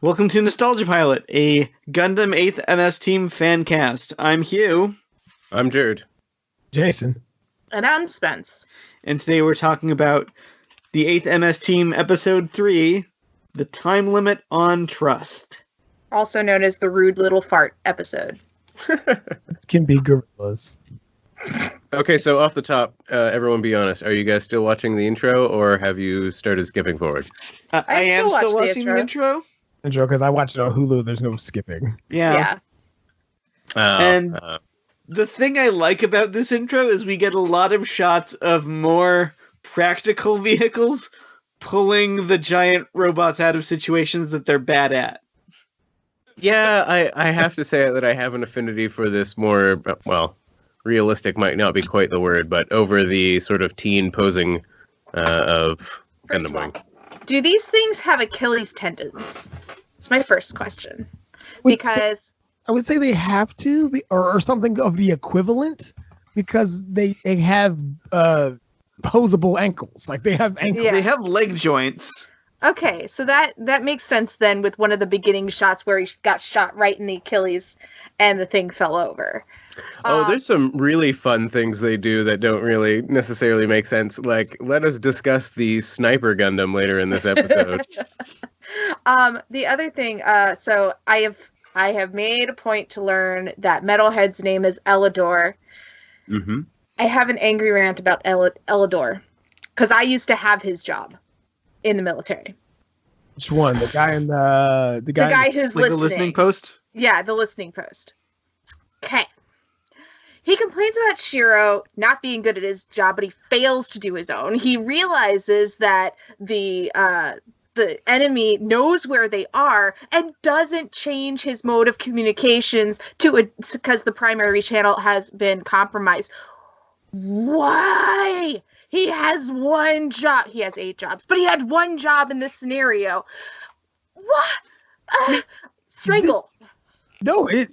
Welcome to Nostalgia Pilot, a Gundam 8th MS Team fan cast. I'm Hugh. I'm Jurd. Jason. And I'm Spence. And today we're talking about the 8th MS Team Episode 3, The Time Limit on Trust. Also known as the Rude Little Fart episode. It can be gorillas. Okay, so off the top, everyone be honest. Are you guys still watching the intro, or have you started skipping forward? I am still watching the intro. Because I watched it on Hulu. There's no skipping. Yeah. And the thing I like about this intro is we get a lot of shots of more practical vehicles pulling the giant robots out of situations that they're bad at. Yeah, I have to say that I have an affinity for this more, well, realistic might not be quite the word, but over the sort of teen posing of Gundam Wing. Do these things have Achilles tendons? It's my first question. I would say they have to, or something of the equivalent, because they have posable ankles. Like they have ankles. Yeah. They have leg joints. Okay, so that makes sense then with one of the beginning shots where he got shot right in the Achilles and the thing fell over. Oh, there's some really fun things they do that don't really necessarily make sense. Like, let us discuss the Sniper Gundam later in this episode. The other thing, so I have made a point to learn that Metalhead's name is Elidor. Mm-hmm. I have an angry rant about Elidor because I used to have his job in the military. Which one? The guy in the guy who's like listening. The listening post? Yeah, the listening post. Okay. He complains about Shiro not being good at his job, but he fails to do his own. He realizes that the enemy knows where they are and doesn't change his mode of communications because the primary channel has been compromised. Why? He has one job. He has 8 jobs, but he had one job in this scenario. What? Strangle.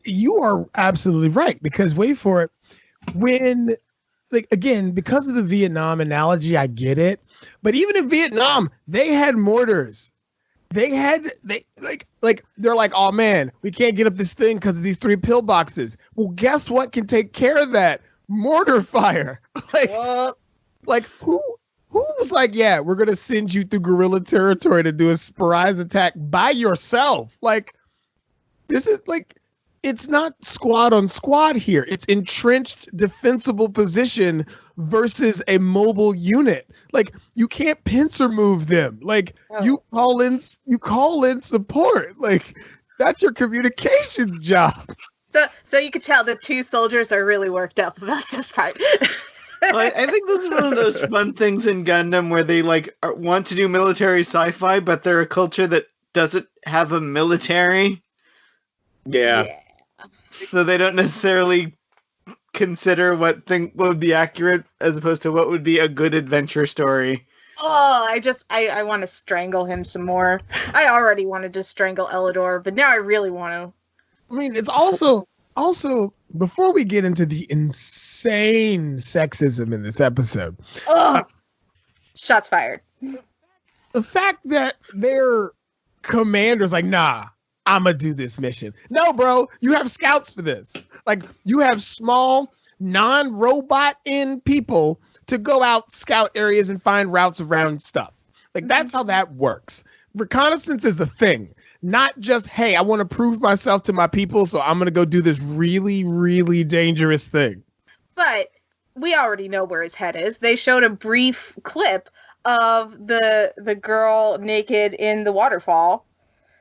You are absolutely right, because wait for it. When, like, again, because of the Vietnam analogy, I get it. But even in Vietnam, they had mortars. They're like, oh man, we can't get up this thing because of these 3 pillboxes. Well, guess what can take care of that? Mortar fire. Like who was like, yeah, we're gonna send you through guerrilla territory to do a surprise attack by yourself? Like, this is like, it's not squad on squad here. It's entrenched defensible position versus a mobile unit. Like, you can't pincer move them. Like, you call in support. Like, that's your communication job. So you could tell the 2 soldiers are really worked up about this part. Well, I think that's one of those fun things in Gundam where they want to do military sci-fi, but they're a culture that doesn't have a military. Yeah. So they don't necessarily consider what would be accurate as opposed to what would be a good adventure story. Oh, I want to strangle him some more. I already wanted to strangle Elidor, but now I really want to. I mean, it's also before we get into the insane sexism in this episode. Shots fired. The fact that their commander's like, nah, I'm gonna do this mission. No, bro, you have scouts for this. Like, you have small, non-robot in people to go out, scout areas, and find routes around stuff. Like, that's how that works. Reconnaissance is a thing. Not just, hey, I want to prove myself to my people, so I'm going to go do this really, really dangerous thing. But we already know where his head is. They showed a brief clip of the girl naked in the waterfall,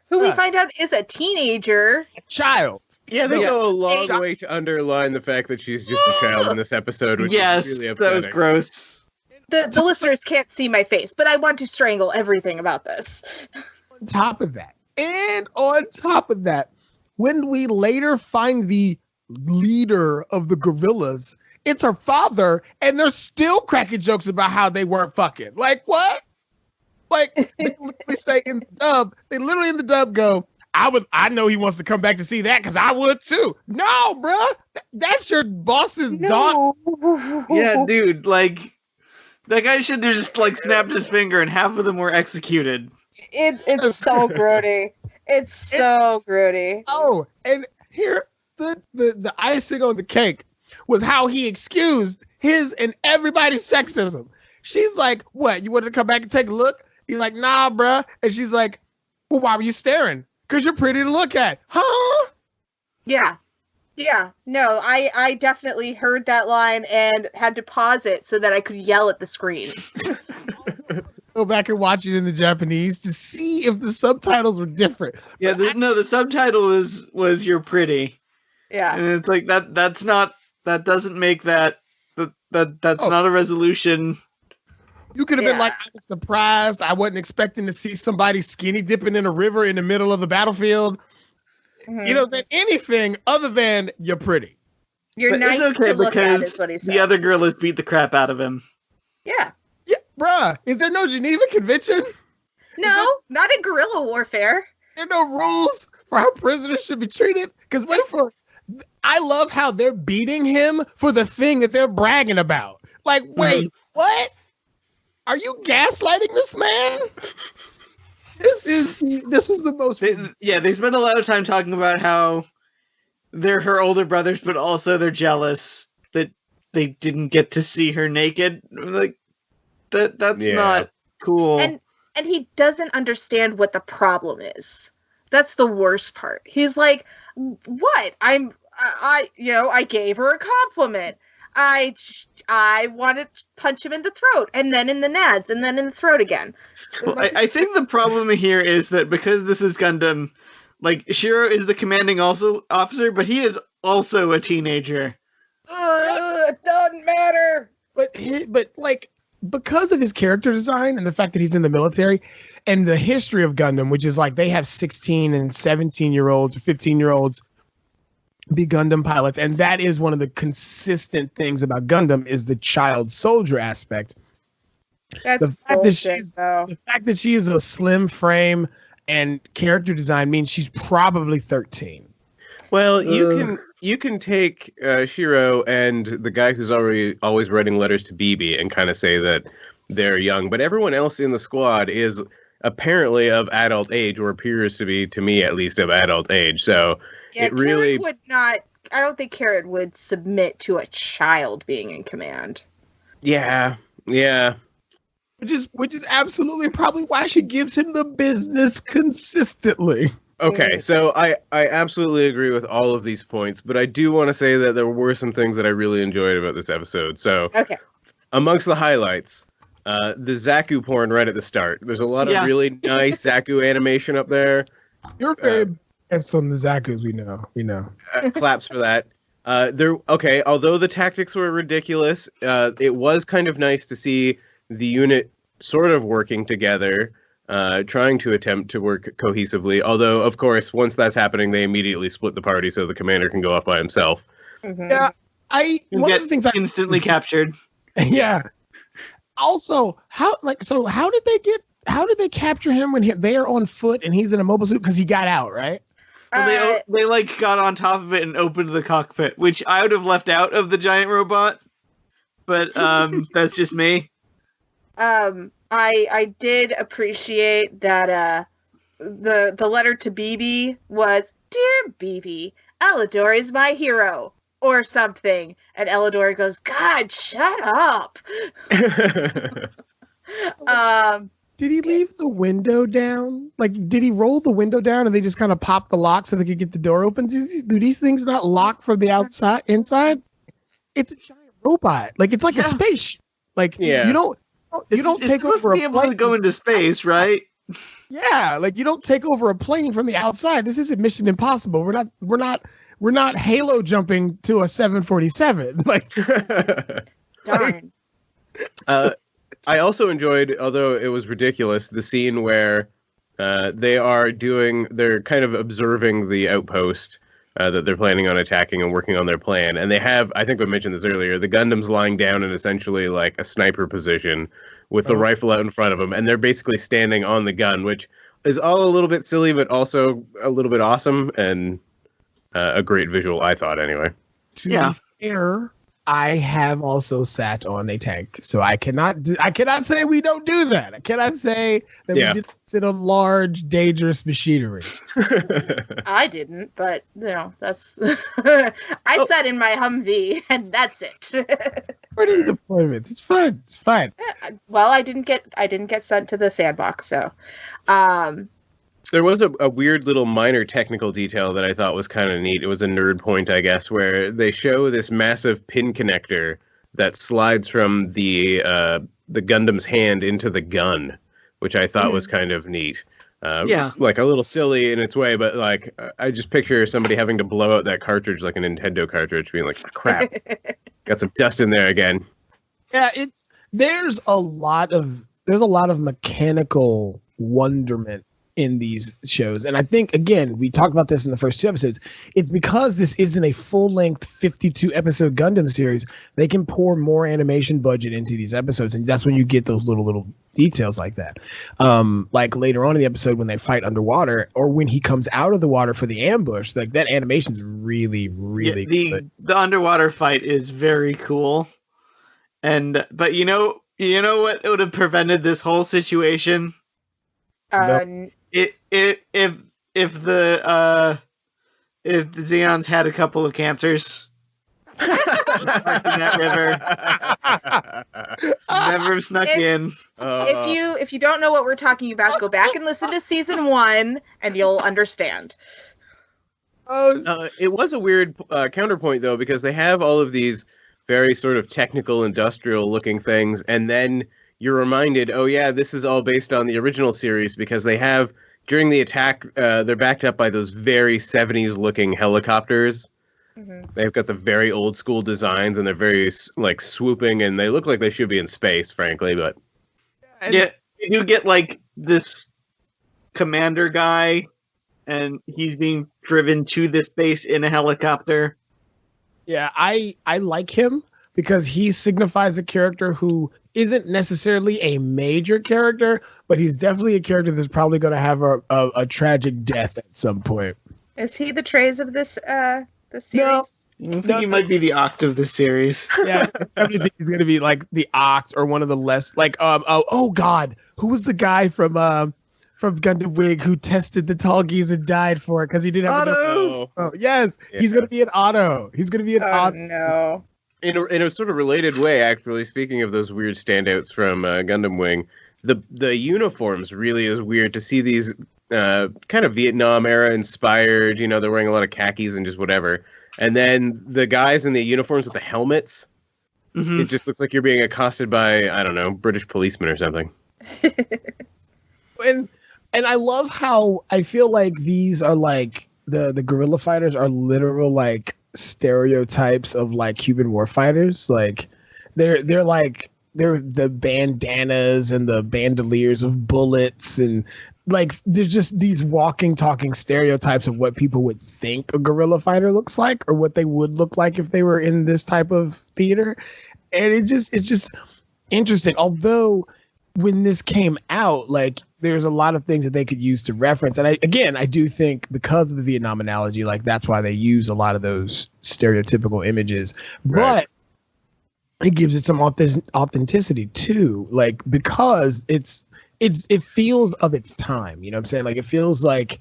who we find out is a teenager. A child. Yeah, they go a long way to underline the fact that she's just a child in this episode, which is really upsetting. That was gross. The listeners can't see my face, but I want to strangle everything about this. On top of that, when we later find the leader of the guerrillas, it's her father, and they're still cracking jokes about how they weren't fucking. Like, what? Like, they say in the dub go, I know he wants to come back to see that because I would too. No, bro, that's your boss's daughter. Yeah, dude, like, that guy should have just snapped his finger and half of them were executed. It's so grody. It's so grody. Oh, and here the icing on the cake was how he excused his and everybody's sexism. She's like, "What? You wanted to come back and take a look?" He's like, "Nah, bruh." And she's like, "Well, why were you staring? Because you're pretty to look at." Huh? Yeah. Yeah. No, I definitely heard that line and had to pause it so that I could yell at the screen. Go back and watch it in the Japanese to see if the subtitles were different. Yeah, the subtitle was "You're pretty." Yeah. And it's like that doesn't make that's not a resolution. You could have been like, I was surprised. I wasn't expecting to see somebody skinny dipping in a river in the middle of the battlefield. Mm-hmm. You know, saying anything other than "you're pretty." You're But nice it's okay to look at, because is what he said. the other gorillas beat the crap out of him. Yeah. Yeah, bruh. Is there no Geneva Convention? No, not in guerrilla warfare. There are no rules for how prisoners should be treated? Because I love how they're beating him for the thing that they're bragging about. Like, wait, what? Are you gaslighting this man? This was the most. They spend a lot of time talking about how they're her older brothers, but also they're jealous that they didn't get to see her naked. Like that's not cool. And he doesn't understand what the problem is. That's the worst part. He's like, "What? I gave her a compliment. I want to punch him in the throat, and then in the nads, and then in the throat again." Well, I think the problem here is that because this is Gundam, like Shiro is the commanding officer, but he is also a teenager. It doesn't matter. But like, because of his character design and the fact that he's in the military and the history of Gundam, which is like they have 16 and 17-year-olds or 15-year-olds be Gundam pilots, and that is one of the consistent things about Gundam is the child soldier aspect. That's the fact that she is a slim frame and character design means she's probably 13. Well, you can take Shiro and the guy who's always writing letters to BB and kind of say that they're young, but everyone else in the squad is apparently of adult age, or appears to be, to me at least, of adult age. So it really would not. I don't think Karen would submit to a child being in command. Yeah. Which is absolutely probably why she gives him the business consistently. Okay, so I absolutely agree with all of these points, but I do want to say that there were some things that I really enjoyed about this episode. So, amongst the highlights, the Zaku porn right at the start. There's a lot of really nice Zaku animation up there. You're very best on the Zakus, we know. Claps for that. Although the tactics were ridiculous, it was kind of nice to see the unit sort of working together, trying to attempt to work cohesively. Although, of course, once that's happening, they immediately split the party so the commander can go off by himself. Mm-hmm. Yeah, one of the things instantly captured. Yeah. Also, how did they capture him when they are on foot and he's in a mobile suit because he got out, right? Well, they like got on top of it and opened the cockpit, which I would have left out of the giant robot, but that's just me. I did appreciate that the letter to BB was, "Dear BB, Elidor is my hero," or something, and Elidor goes, "God, shut up." Did he leave the window down? Like, did he roll the window down and they just kind of pop the lock so they could get the door open? Do these things not lock from the inside? It's a giant robot. Like, it's like a space. Like, you don't take over a plane. Able to go into space, right? Yeah, like you don't take over a plane from the outside. This isn't Mission Impossible. We're not Halo jumping to a 747. Like, darn. I also enjoyed, although it was ridiculous, the scene where they're kind of observing the outpost that they're planning on attacking and working on their plan. And they have, I think I mentioned this earlier, the Gundam's lying down in essentially like a sniper position with the rifle out in front of them. And they're basically standing on the gun, which is all a little bit silly, but also a little bit awesome and a great visual, I thought, anyway. To be fair, I have also sat on a tank, so I cannot say we don't do that. I cannot say that we didn't sit on large, dangerous machinery. I didn't, but that's I sat in my Humvee, and that's it. Running deployments, it's fun. It's fine. Well, I didn't get sent to the sandbox, so. There was a weird little minor technical detail that I thought was kind of neat. It was a nerd point, I guess, where they show this massive pin connector that slides from the Gundam's hand into the gun, which I thought was kind of neat. Like a little silly in its way, but like I just picture somebody having to blow out that cartridge like a Nintendo cartridge, being like, "Crap, got some dust in there again." Yeah, there's a lot of mechanical wonderment in these shows. And I think, again, we talked about this in the first 2 episodes. It's because this isn't a full-length 52-episode Gundam series. They can pour more animation budget into these episodes, and that's when you get those little details like that. Like later on in the episode when they fight underwater, or when he comes out of the water for the ambush, like that animation's really, really good. The underwater fight is very cool. But you know what would have prevented this whole situation? If the Xeons had a couple of cancers in that river, never snuck in. If you don't know what we're talking about, go back and listen to season 1, and you'll understand. It was a weird counterpoint though, because they have all of these very sort of technical, industrial looking things, and then you're reminded, oh yeah, this is all based on the original series, because they have, during the attack, they're backed up by those very 70s looking helicopters. Mm-hmm. They've got the very old school designs, and they're very like swooping, and they look like they should be in space, frankly, but yeah, you get like this commander guy, and he's being driven to this base in a helicopter. Yeah, I like him because he signifies a character who isn't necessarily a major character, but he's definitely a character that's probably going to have a tragic death at some point. Is he the Trace of this series? No. I think he might be the Oct of the series. Yeah, I think he's going to be like the Oct or one of the less like oh god, who was the guy from Gundam Wing who tested the Tallgeese and died for it because he didn't have Otto. Oh yes, yeah. He's going to be an Otto. He's going to be an Otto. No. In a sort of related way, actually, speaking of those weird standouts from Gundam Wing, the uniforms really is weird to see these kind of Vietnam era inspired. They're wearing a lot of khakis and just whatever. And then the guys in the uniforms with the helmets, it just looks like you're being accosted by, I don't know, British policemen or something. And I love how I feel like these are like the guerrilla fighters are literal like stereotypes of like Cuban war fighters. Like they're the bandanas and the bandoliers of bullets, and like there's just these walking talking stereotypes of what people would think a guerrilla fighter looks like, or what they would look like if they were in this type of theater. And it's just interesting. Although when this came out, like there's a lot of things that they could use to reference. And I do think because of the Vietnam analogy, like that's why they use a lot of those stereotypical images. Right. But it gives it some authenticity too, like because it feels of its time. You know what I'm saying? Like it feels like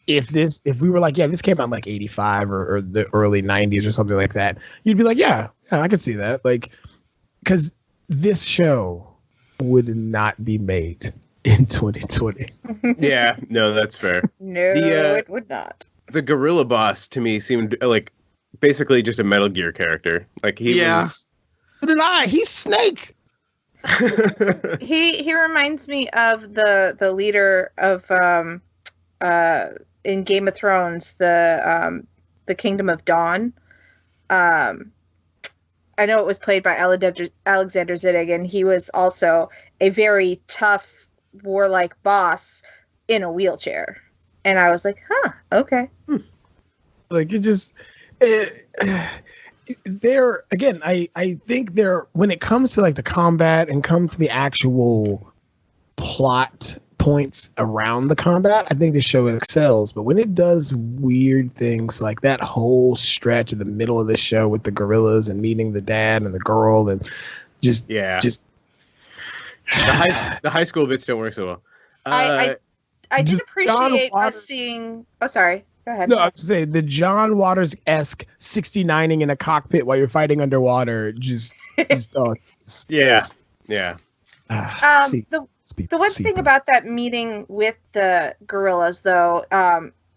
if we were like, yeah, this came out in like 85 or the early 90s or something like that, you'd be like, yeah, I could see that. Like, because this show would not be made in 2020. Yeah, no, that's fair. No, it would not. The gorilla boss to me seemed like basically just a Metal Gear character. Like he was. He's Snake. He reminds me of the leader of in Game of Thrones, the Kingdom of Dawn. I know it was played by Alexander Ziddig, and he was also a very tough, warlike boss in a wheelchair. And I was like, huh, okay. Like, it just... There again, I think there, when it comes to like the combat and come to the actual plot points around the combat, I think the show excels. But when it does weird things like that whole stretch in the middle of the show with the gorillas and meeting the dad and the girl and just the high school bits don't work so well. I did appreciate us seeing. Oh, sorry. Go ahead. No, I was saying the John Waters-esque 69ing in a cockpit while you're fighting underwater. The one thing about that meeting with the gorillas, though,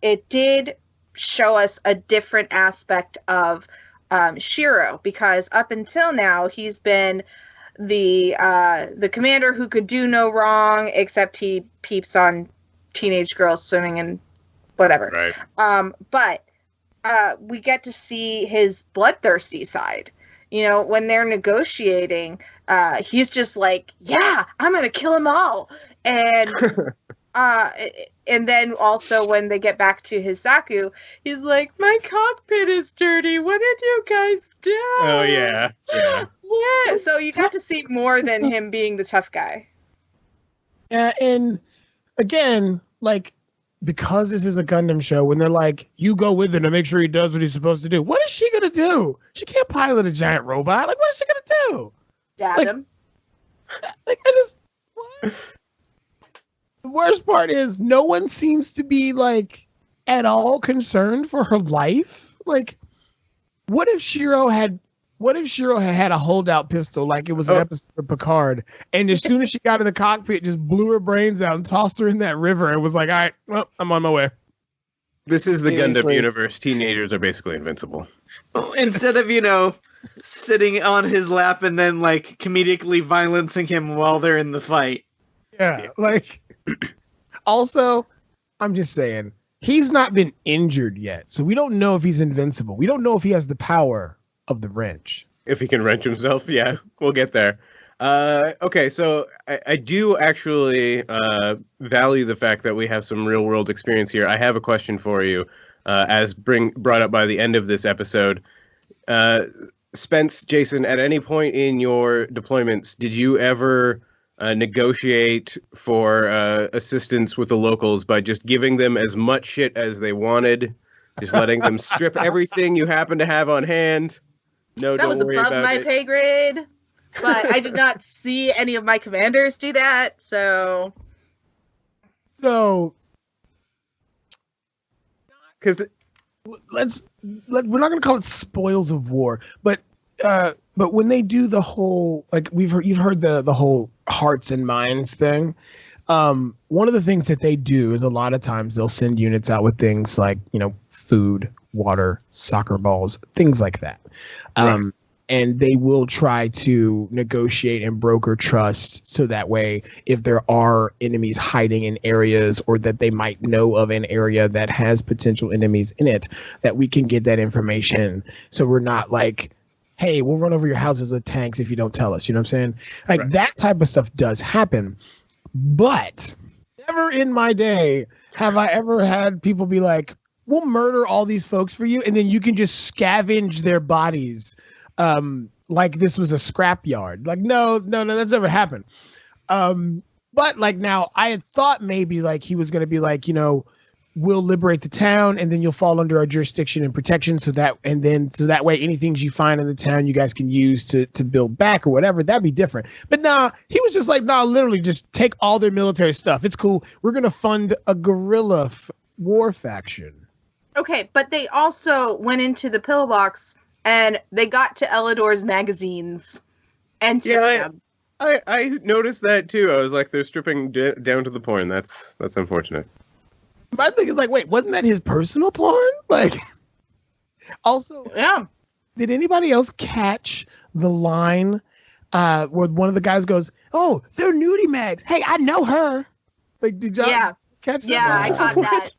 it did show us a different aspect of Shiro, because up until now he's been the commander who could do no wrong, except he peeps on teenage girls swimming and whatever. Right. But we get to see his bloodthirsty side. You know, when they're negotiating, he's just like, yeah, I'm going to kill them all. And and then also when they get back to his Zaku, he's like, my cockpit is dirty. What did you guys do? Oh, yeah. Yeah. So you got to see more than him being the tough guy. And again, like, because this is a Gundam show, when they're like, you go with him to make sure he does what he's supposed to do. What is she going to do? She can't pilot a giant robot. Like, what is she going to do? Dab him. Like, what? The worst part is no one seems to be, like, at all concerned for her life. Like, what if Shiro had a holdout pistol like it was an episode of Picard, and as soon as she got in the cockpit, just blew her brains out and tossed her in that river and was like, all right, well, I'm on my way. This is the Gundam universe. Teenagers are basically invincible. Instead of, sitting on his lap and then, like, comedically violencing him while they're in the fight. Yeah. Like, also, I'm just saying, he's not been injured yet, so we don't know if he's invincible. We don't know if he has the power of the wrench. If he can wrench himself, yeah, we'll get there. Okay, so I do actually value the fact that we have some real world experience here. I have a question for you, as brought up by the end of this episode. Spence, Jason, at any point in your deployments, did you ever negotiate for assistance with the locals by just giving them as much shit as they wanted, just letting them strip everything you happen to have on hand? No, that was above my pay grade, but I did not see any of my commanders do that. So, because we're not going to call it spoils of war, but when they do the whole, like, you've heard the whole hearts and minds thing. One of the things that they do is a lot of times they'll send units out with things like, food, water, soccer balls, things like that. Right. And they will try to negotiate and broker trust so that way if there are enemies hiding in areas or that they might know of an area that has potential enemies in it, that we can get that information. So we're not like, hey, we'll run over your houses with tanks if you don't tell us. You know what I'm saying? Like, right. That type of stuff does happen. But never in my day have I ever had people be like, we'll murder all these folks for you, and then you can just scavenge their bodies like this was a scrapyard. Like, no, that's never happened. But like, now I had thought maybe like he was going to be like, we'll liberate the town and then you'll fall under our jurisdiction and protection so that way anything you find in the town you guys can use to build back or whatever. That'd be different. But nah, he was just like, literally just take all their military stuff. It's cool. We're going to fund a guerrilla war faction. Okay, but they also went into the pillbox and they got to Elidor's magazines and took them. I noticed that too. I was like, they're stripping down to the porn. That's unfortunate. My thing is like, wait, wasn't that his personal porn? Like, also, yeah. Did anybody else catch the line where one of the guys goes, "Oh, they're nudie mags. Hey, I know her." Like, did y'all catch that? Yeah, I caught that.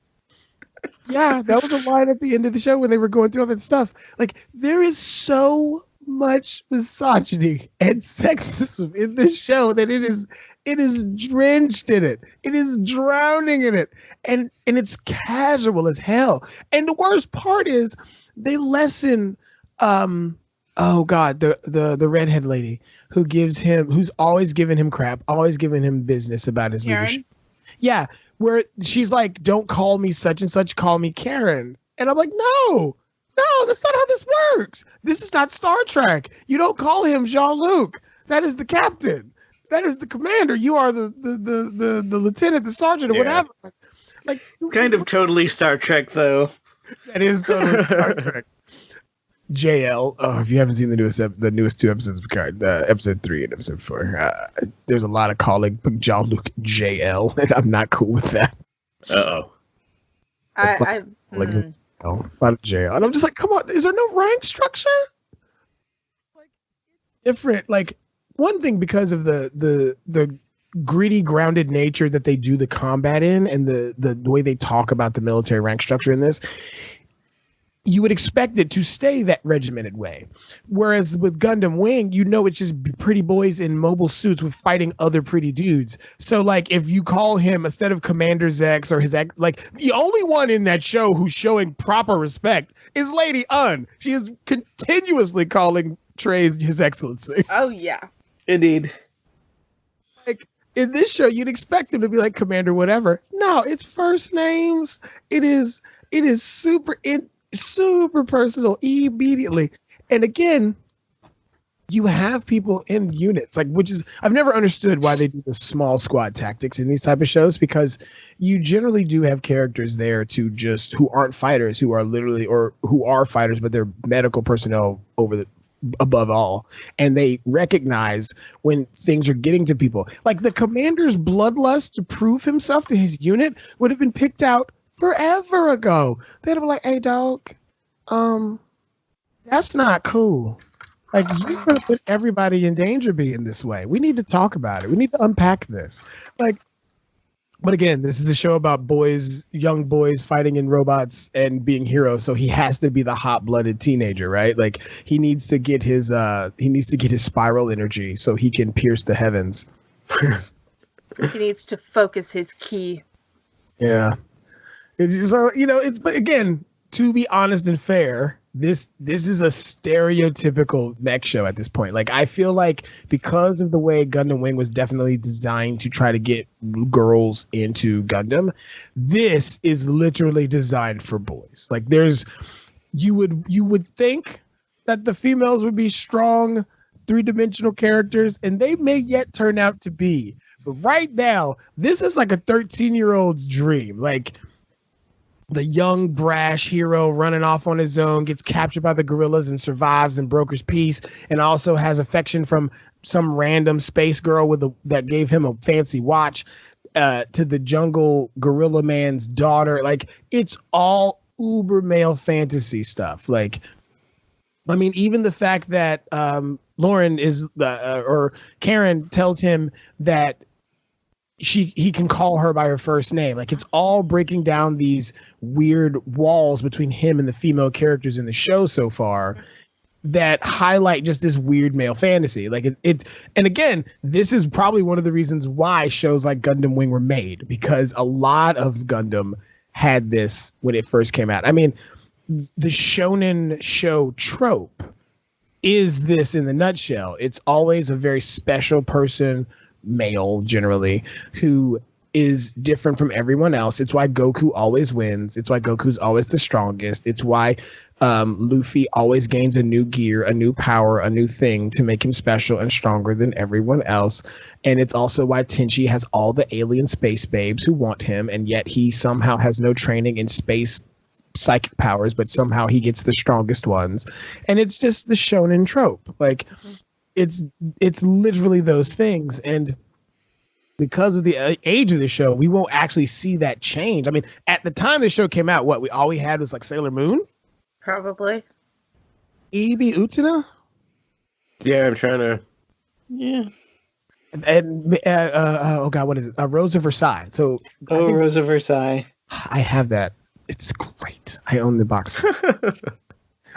Yeah, that was a line at the end of the show when they were going through all that stuff. Like, there is so much misogyny and sexism in this show that it is drenched in it. It is drowning in it. And it's casual as hell. And the worst part is they lessen the redhead lady who's always giving him crap, always giving him business about his leadership. Yeah, where she's like, "Don't call me such and such, call me Karen," and I'm like, "No, that's not how this works. This is not Star Trek. You don't call him Jean-Luc. That is the captain. That is the commander. You are the lieutenant, the sergeant, or whatever." Like, kind of totally Star Trek, though. That is totally Star Trek. JL. Oh, if you haven't seen the newest two episodes of Picard, episode 3 and episode 4, there's a lot of calling Jean-Luc JL, and I'm not cool with that. Uh-oh. A lot of JL, and I'm just like, come on, is there no rank structure? Like, different. Like, one thing, because of the gritty, grounded nature that they do the combat in, and the way they talk about the military rank structure in this, you would expect it to stay that regimented way. Whereas with Gundam Wing, it's just pretty boys in mobile suits with fighting other pretty dudes. So, like, if you call him, instead of Commander Zex or his ex, like, the only one in that show who's showing proper respect is Lady Un. She is continuously calling Trey's His Excellency. Oh, yeah. Indeed. Like, in this show, you'd expect him to be like Commander whatever. No, it's first names. It is super personal immediately. And again, you have people in units, like, which is, I've never understood why they do the small squad tactics in these type of shows, because you generally do have characters there to just, who aren't fighters, who are literally, or who are fighters, but they're medical personnel above all, and they recognize when things are getting to people. Like, the commander's bloodlust to prove himself to his unit would have been picked out forever ago. They'd have been like, "Hey, dog, that's not cool. Like, you're gonna put everybody in danger being this way. We need to talk about it. We need to unpack this." Like, but again, this is a show about boys, young boys fighting in robots and being heroes. So he has to be the hot-blooded teenager, right? Like, he needs to get his spiral energy so he can pierce the heavens. He needs to focus his ki. Yeah. So, but again, to be honest and fair, this is a stereotypical mech show at this point. Like, I feel like because of the way Gundam Wing was definitely designed to try to get girls into Gundam, this is literally designed for boys. Like, you would think that the females would be strong, three-dimensional characters, and they may yet turn out to be. But right now, this is like a 13-year-old's dream. Like, the young, brash hero running off on his own, gets captured by the guerrillas and survives and brokers peace, and also has affection from some random space girl that gave him a fancy watch, to the jungle gorilla man's daughter. Like, it's all uber male fantasy stuff. Like, I mean, even the fact that Lauren or Karen tells him that he can call her by her first name. Like, it's all breaking down these weird walls between him and the female characters in the show so far that highlight just this weird male fantasy. Like, and again, this is probably one of the reasons why shows like Gundam Wing were made, because a lot of Gundam had this when it first came out. I mean, the shonen show trope is this in the nutshell. It's always a very special person, male generally, who is different from everyone else. It's why Goku always wins. It's why Goku's always the strongest. It's why Luffy always gains a new gear, a new power, a new thing to make him special and stronger than everyone else. And it's also why Tenchi has all the alien space babes who want him, and yet he somehow has no training in space psychic powers, but somehow he gets the strongest ones. And it's just the shonen trope. Like, it's literally those things. And because of the age of the show, we won't actually see that change. I mean, at the time the show came out, all we had was like Sailor Moon? Probably. Ibi Utena? Yeah, I'm trying to. Yeah. And oh god, what is it? Rose of Versailles. So Rose of Versailles. I have that. It's great. I own the box.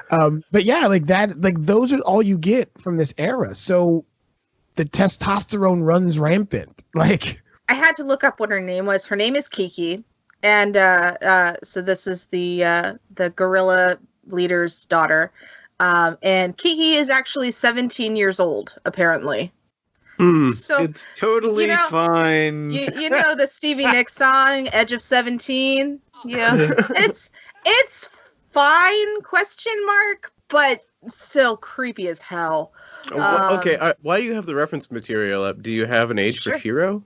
But yeah, like that, like those are all you get from this era. So the testosterone runs rampant. Like, I had to look up what her name was. Her name is Kiki, and so this is the guerrilla leader's daughter, and Kiki is actually 17 years old apparently. So it's totally fine. You know the Stevie Nicks song, Edge of 17? Yeah. It's fine, ? But still creepy as hell. Okay, while you have the reference material up, do you have an age for Shiro?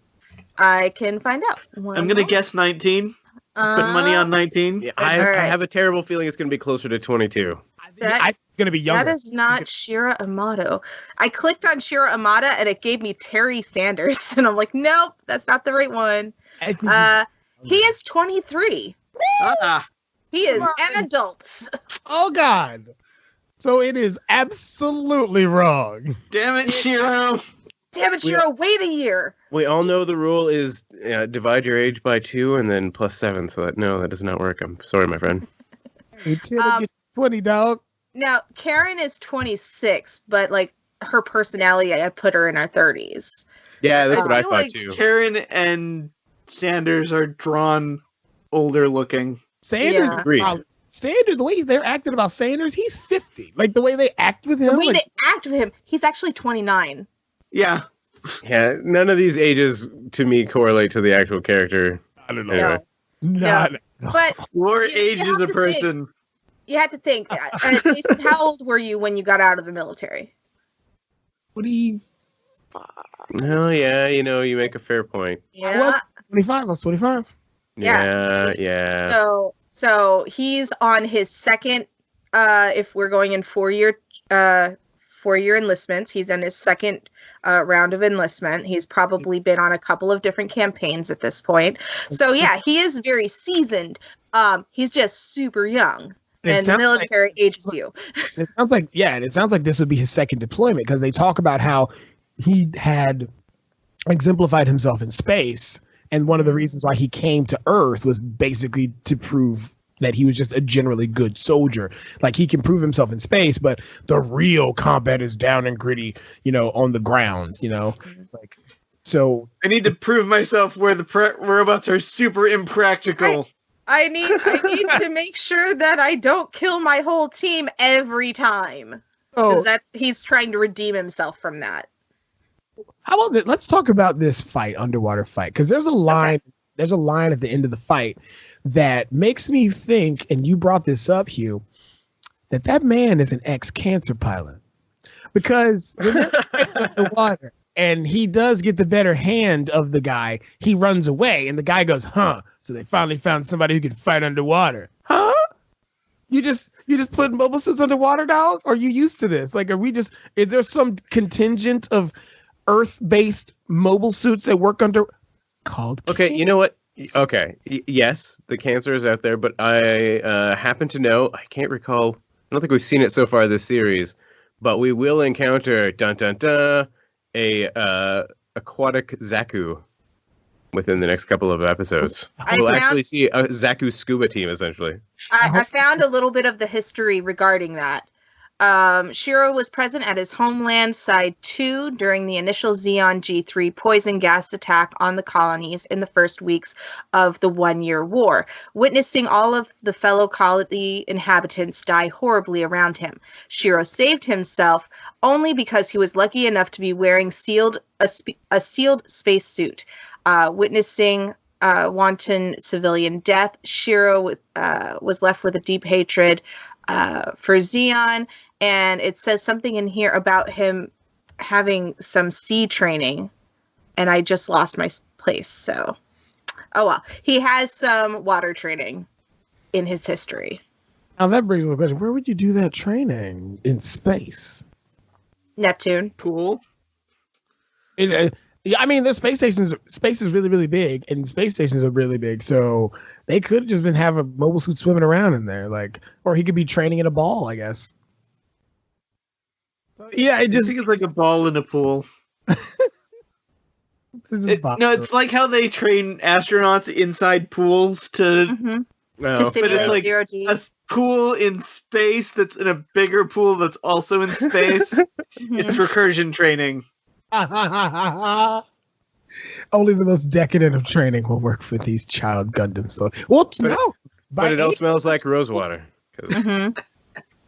I can find out. I'm going to guess 19. Put money on 19. Yeah, I have a terrible feeling it's going to be closer to 22. I'm going to be younger. That is not Shira Amato. I clicked on Shira Amata and it gave me Terry Sanders. And I'm like, nope, that's not the right one. He is 23. He is an adult. Oh, God. So it is absolutely wrong. Damn it, Shiro. Damn it, Shiro, wait a year. We all know the rule is divide your age by 2 and then plus 7. So that does not work. I'm sorry, my friend. Hey, Tim, get 20, dog. Now, Karen is 26, but like her personality, I put her in her 30s. Yeah, that's what I thought too. Karen and Sanders are drawn older looking. Sanders, Sanders, the way they're acting about Sanders, he's 50. Like the way they act with him. The way they act with him, he's actually 29. Yeah. Yeah, none of these ages to me correlate to the actual character. I don't know. Anyway. No. But War ages a person. You have to think. Jason, how old were you when you got out of the military? 25. Oh, yeah, you make a fair point. Yeah. 25. I was 25. Yeah. So he's on his second, if we're going in 4-year enlistments, he's in his second round of enlistment. He's probably been on a couple of different campaigns at this point. So yeah, he is very seasoned. He's just super young. And the military ages you. It sounds like this would be his second deployment because they talk about how he had exemplified himself in space. And one of the reasons why he came to Earth was basically to prove that he was just a generally good soldier. Like he can prove himself in space, but the real combat is down and gritty, on the ground, like, so I need to prove myself where the robots are super impractical. I need to make sure that I don't kill my whole team every time. Because he's trying to redeem himself from that. How about this? Let's talk about this underwater fight, because there's a line. Okay. There's a line at the end of the fight that makes me think, and you brought this up, Hugh, that man is an ex-cancer pilot, because when they're in the water and he does get the better hand of the guy, he runs away, and the guy goes, "Huh? So they finally found somebody who can fight underwater, huh?" You just put mobile suits underwater, dog? Or are you used to this? Like, is there some contingent of Earth-based mobile suits that work under called? Okay, you know what? Okay, yes, the cancer is out there, but I happen to know, I can't recall, I don't think we've seen it so far this series, but we will encounter, a aquatic Zaku within the next couple of episodes. We'll actually see a Zaku scuba team, essentially. I found a little bit of the history regarding that. Shiro was present at his homeland Side 2 during the initial Xeon G3 poison gas attack on the colonies in the first weeks of the 1-year war, witnessing all of the fellow colony inhabitants die horribly around him. Shiro saved himself only because he was lucky enough to be wearing a sealed spacesuit. Witnessing wanton civilian death, Shiro was left with a deep hatred for Xeon, and it says something in here about him having some sea training, and I just lost my place, so oh well. He has some water training in his history. Now that brings up the question, where would you do that training? In space? Neptune. Pool? I mean, the space is really, really big, and space stations are really big, so they could just have a mobile suit swimming around in there, or he could be training in a ball, I guess. Yeah, I think it's like a ball in a pool. It's like how they train astronauts inside pools to simulate like zero G. A pool in space that's in a bigger pool that's also in space. It's recursion training. Only the most decadent of training will work for these child Gundam. So, but it all smells like rosewater. For some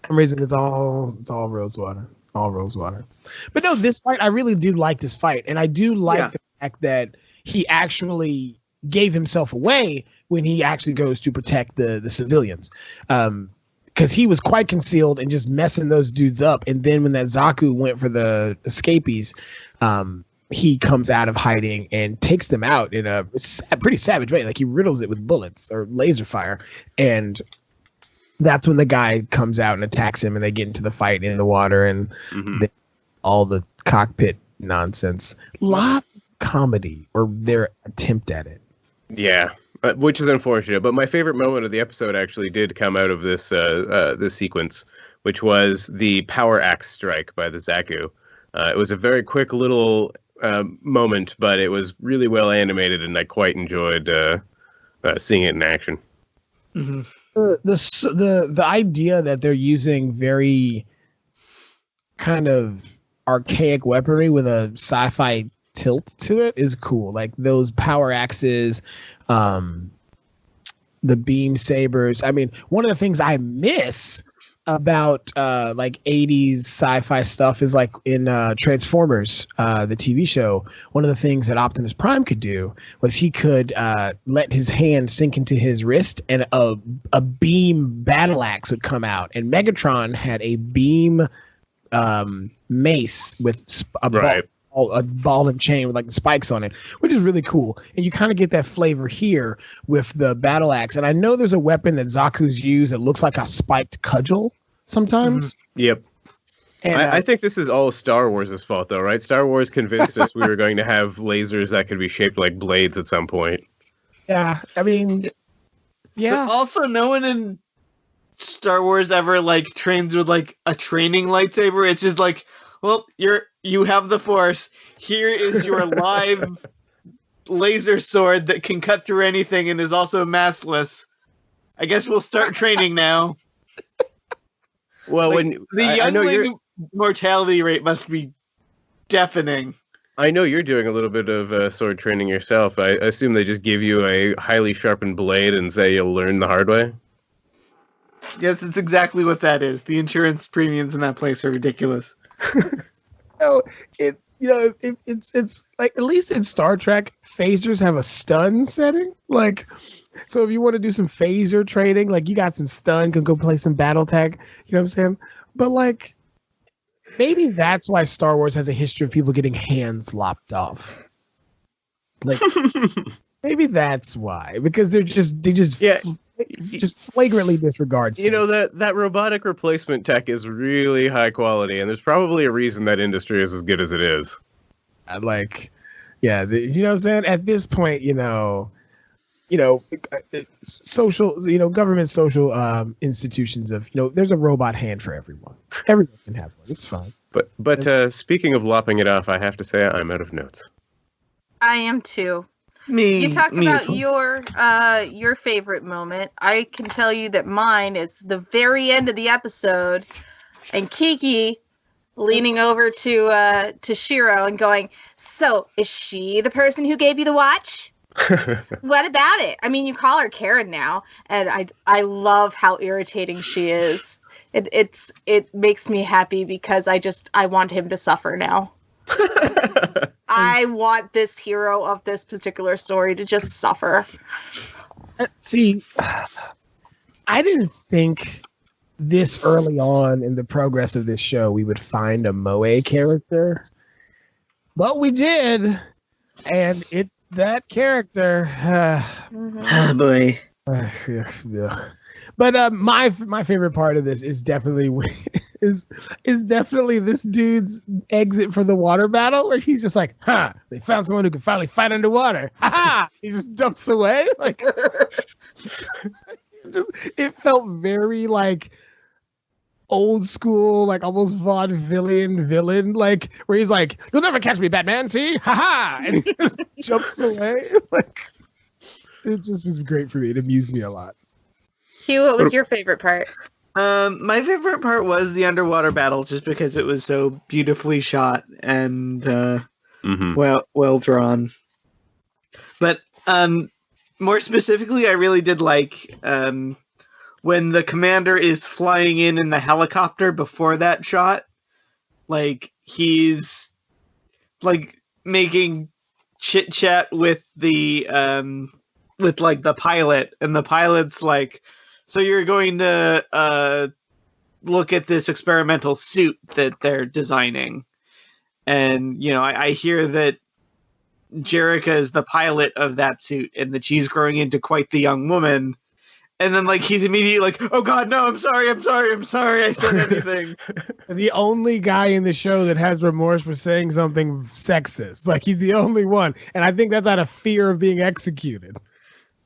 reason, it's all rosewater. All Rosewater. But no, this fight, I really do like this fight. And I do like the fact that he actually gave himself away when he actually goes to protect the civilians. Because he was quite concealed and just messing those dudes up. And then when that Zaku went for the escapees, he comes out of hiding and takes them out in a pretty savage way. Like he riddles it with bullets or laser fire. And that's when the guy comes out and attacks him and they get into the fight in the water and all the cockpit nonsense. Lot of comedy or their attempt at it. Yeah. Which is unfortunate, but my favorite moment of the episode actually did come out of this this sequence, which was the power axe strike by the Zaku. It was a very quick little moment, but it was really well animated, and I quite enjoyed seeing it in action. Mm-hmm. The idea that they're using very kind of archaic weaponry with a sci-fi tilt to it is cool. Like those power axes, the beam sabers. I mean, one of the things I miss about like 80s sci-fi stuff is like in Transformers, the TV show. One of the things that Optimus Prime could do was he could let his hand sink into his wrist and a beam battle axe would come out. And Megatron had a beam mace with a ball and chain with like the spikes on it, which is really cool. And you kind of get that flavor here with the battle axe. And I know there's a weapon that Zaku's use that looks like a spiked cudgel sometimes. Yep. And I think this is all Star Wars' fault, though, right? Star Wars convinced us we were going to have lasers that could be shaped like blades at some point. Yeah, I mean, yeah. But also, no one in Star Wars ever like trains with like a training lightsaber. It's just like, well, you have the Force. Here is your live laser sword that can cut through anything and is also massless. I guess we'll start training now. Well, like, when the youngling mortality rate must be deafening. I know you're doing a little bit of sword training yourself. I assume they just give you a highly sharpened blade and say you'll learn the hard way. Yes, it's exactly what that is. The insurance premiums in that place are ridiculous. It's like, at least in Star Trek, phasers have a stun setting. Like, so if you want to do some phaser training, like you got some stun, can go play some battle tag. You know what I'm saying? But like, maybe that's why Star Wars has a history of people getting hands lopped off. Like, maybe that's why, because they just flagrantly disregard. You know, that robotic replacement tech is really high quality, and there's probably a reason that industry is as good as it is. You know what I'm saying? At this point, social, government social institutions of, there's a robot hand for everyone. Everyone can have one. It's fine. But speaking of lopping it off, I have to say I'm out of notes. I am too. You talked about your favorite moment. I can tell you that mine is the very end of the episode, and Kiki leaning over to Shiro and going, "So, is she the person who gave you the watch? What about it? I mean, you call her Karen now, and I love how irritating she is. It makes me happy because I want him to suffer now." I want this hero of this particular story to just suffer. See, I didn't think this early on in the progress of this show we would find a Moe character, but we did, and it's that character. Oh boy. But my favorite part of this is definitely is definitely this dude's exit for the water battle, where he's just like, they found someone who can finally fight underwater. He just dumps away. Like, it felt very like old school, like almost vaudevillian villain, like where he's like, "You'll never catch me, Batman. See, and he just jumps away. Like, it just was great for me. It amused me a lot. Hugh, what was your favorite part? My favorite part was the underwater battle, just because it was so beautifully shot and well drawn. But more specifically, I really did like when the commander is flying in the helicopter before that shot, like he's like making chit chat with the pilot, and the pilot's like, so you're going to look at this experimental suit that they're designing, and I hear that Jerrica is the pilot of that suit and that she's growing into quite the young woman. And then, like, he's immediately like, oh, God, no, I'm sorry, I said anything. The only guy in the show that has remorse for saying something sexist. Like, he's the only one. And I think that's out of fear of being executed.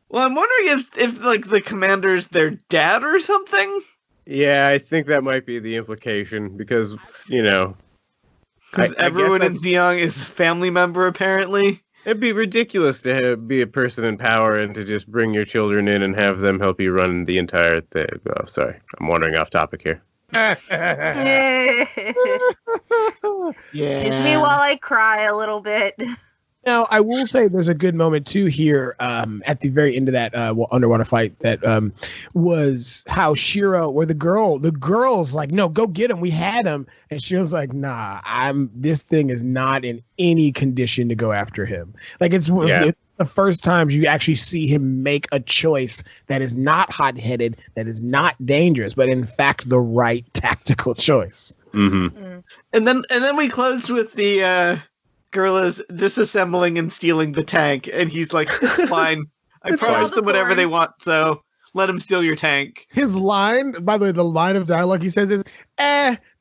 Well, I'm wondering if like, the commander's their dad or something? Yeah, I think that might be the implication, because, Because everyone in Zeong is a family member, apparently. It'd be ridiculous to be a person in power and to just bring your children in and have them help you run the entire thing. Oh, sorry. I'm wandering off topic here. Excuse me while I cry a little bit. Now, I will say there's a good moment, too, here at the very end of that underwater fight that was how Shiro, where the girl's like, no, go get him. We had him. And Shiro's like, nah, this thing is not in any condition to go after him. Like, it's the first time you actually see him make a choice that is not hot-headed, that is not dangerous, but in fact the right tactical choice. Mm-hmm. Mm. And then we closed with the gorillas disassembling and stealing the tank, and he's like, it's fine. I promised them whatever they want, so let them steal your tank. His line, by the way, the line of dialogue he says is,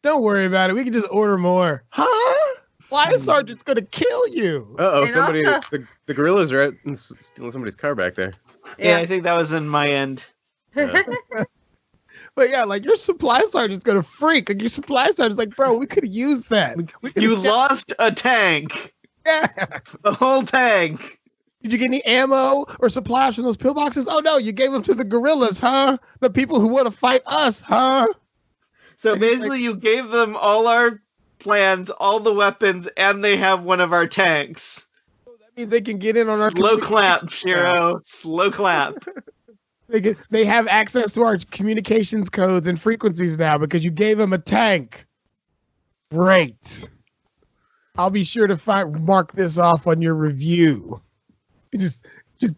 don't worry about it. We can just order more. Huh? Why is Sergeant's going to kill you? Uh-oh, And somebody, also- the gorillas are out and stealing somebody's car back there. Yeah, I think that was in my end. But yeah, like your supply sergeant's going to freak. Like your supply sergeant's like, bro, we could have used that. You lost a tank. Yeah. A whole tank. Did you get any ammo or supplies from those pillboxes? Oh no, you gave them to the gorillas, huh? The people who want to fight us, huh? So basically you gave them all our plans, all the weapons, and they have one of our tanks. That means they can get in on our Slow clap, Shiro. Slow clap. They have access to our communications codes and frequencies now because you gave them a tank. Great. I'll be sure to mark this off on your review. He's just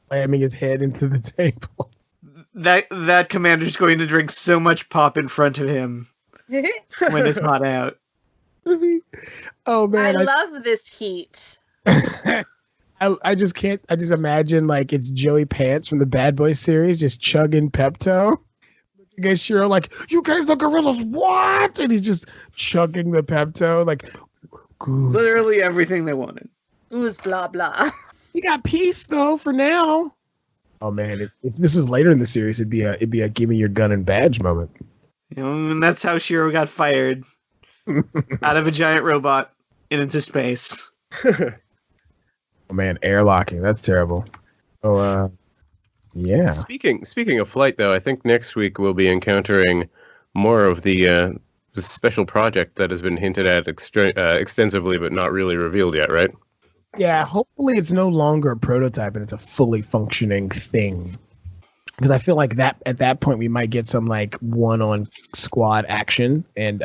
slamming his head into the table. That commander's going to drink so much pop in front of him when it's hot out. Oh man, I love this heat. I just can't. I just imagine like it's Joey Pants from the Bad Boys series just chugging Pepto. You guys sure like you gave the gorillas what? And he's just chugging the Pepto like. Goose. Literally everything they wanted. Ooze blah blah. You got peace though for now. Oh man, if this was later in the series, it'd be a give me your gun and badge moment. And that's how Shiro got fired out of a giant robot and into space. Oh man, airlocking, that's terrible. Oh yeah. Speaking of flight though, I think next week we'll be encountering more of the special project that has been hinted at extensively but not really revealed yet, right? Yeah, hopefully it's no longer a prototype and it's a fully functioning thing. Because I feel like that at that point we might get some like one-on squad action, and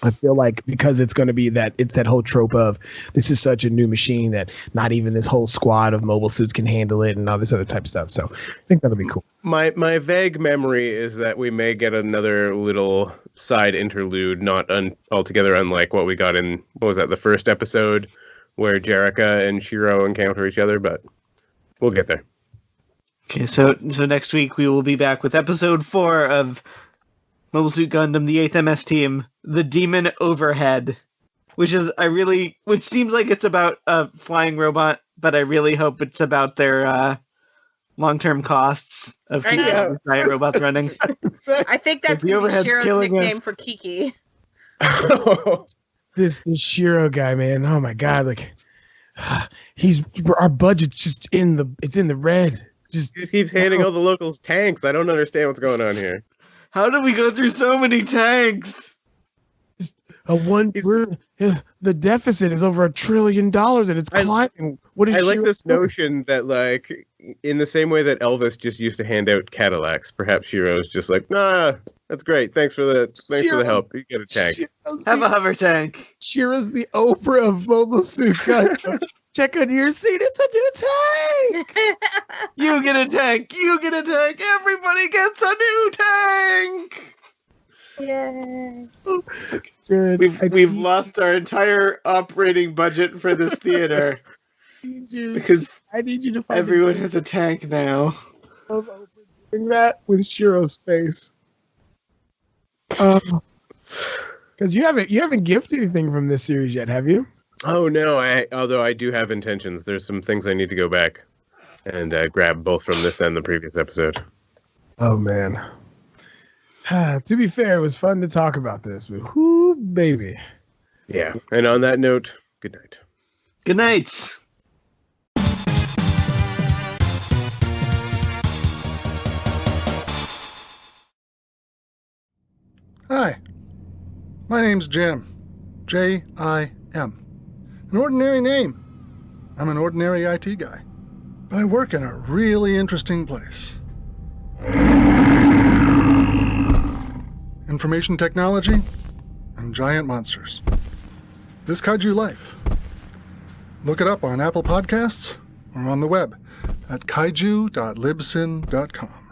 I feel like because it's going to be that whole trope of this is such a new machine that not even this whole squad of mobile suits can handle it and all this other type of stuff. So I think that'll be cool. My vague memory is that we may get another little side interlude, not altogether unlike what we got in, what was that, the first episode where Jerrica and Shiro encounter each other, but we'll get there. Okay, so next week we will be back with episode 4 of Mobile Suit Gundam, the 8th MS team, The Demon Overhead, which seems like it's about a flying robot, but I really hope it's about their long-term costs of keeping these giant robots running. I think that's The going to be overhead's Shiro's killing nickname us. for Kiki. This Shiro guy, man. Oh my god, like our budget's just in the red. He just keeps handing all the locals tanks. I don't understand what's going on here. How did we go through so many tanks? The deficit is over $1 trillion and it's climbing. What is I like Shiro this doing? notion that, like, in the same way that Elvis just used to hand out Cadillacs, perhaps Shiro's just like, nah, That's great. Thanks for the help. You get a tank. Have a hover tank. Shira's the Oprah of Mobile Suit Gundam. Check on your seat. It's a new tank. You get a tank. You get a tank. Everybody gets a new tank. Yay. We've lost our entire operating budget for this theater because I need you to find everyone has a tank now. of Oprah doing that with Shiro's face. Because you haven't gifted anything from this series yet, have you? Oh no! Although I do have intentions. There's some things I need to go back and grab both from this and the previous episode. Oh man. To be fair, it was fun to talk about this, but whoo, baby. Yeah. And on that note, good night. Good night. Hi, my name's Jim. J-I-M. An ordinary name. I'm an ordinary IT guy. But I work in a really interesting place. Information technology and giant monsters. This Kaiju Life. Look it up on Apple Podcasts or on the web at kaiju.libsyn.com.